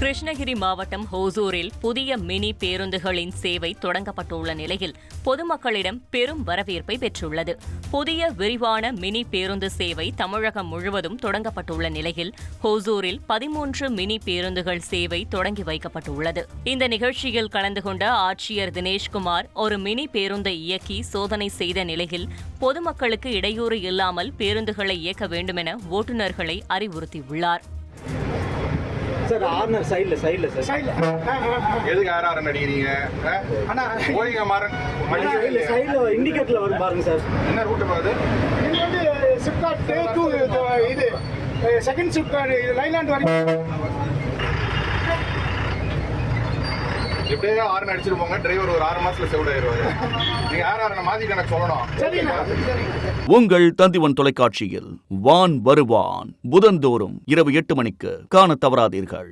கிருஷ்ணகிரி மாவட்டம் ஹோசூரில் புதிய மினி பேருந்துகளின் சேவை தொடங்கப்பட்டுள்ள நிலையில் பொதுமக்களிடம் பெரும் வரவேற்பை பெற்றுள்ளது. புதிய விரிவான மினி பேருந்து சேவை தமிழகம் முழுவதும் தொடங்கப்பட்டுள்ள நிலையில் ஹோசூரில் 13 மினி பேருந்துகள் சேவை தொடங்கி வைக்கப்பட்டுள்ளது. இந்த நிகழ்ச்சியில் கலந்து கொண்ட ஆட்சியர் தினேஷ்குமார் ஒரு மினி பேருந்தை இயக்கி சோதனை செய்த நிலையில் பொதுமக்களுக்கு இடையூறு இல்லாமல் பேருந்துகளை இயக்க வேண்டுமென ஓட்டுநர்களை அறிவுறுத்தியுள்ளார். சார் ஆர்னர் சைடுல சார் எதுக்கு ஆர்ஆர் அடிக்கிறீங்க? அண்ணா போயிங்க மாறன் சைடுல இண்டிகேட்டர்ல வரும் பாருங்க சார். என்ன ரூட் போகுது? இது வந்து சிப்காட் டூ இது செகண்ட் சிப்காட் லைலாண்ட் வரைக்கும் எப்படியே ஆர்ன் அடிச்சிட்டு போங்க. டிரைவர் ஒரு 6 மாசத்துல செவிட் ஆயிடுவாரு. நீங்க ஆர்ஆர் மாத்திட்டு எனக்கு சொல்லணும். உங்கள் தந்திவன் தொலைக்காட்சியில் வான் வருவான் புதன்தோறும் இரவு 8 மணிக்கு காண தவறாதீர்கள்.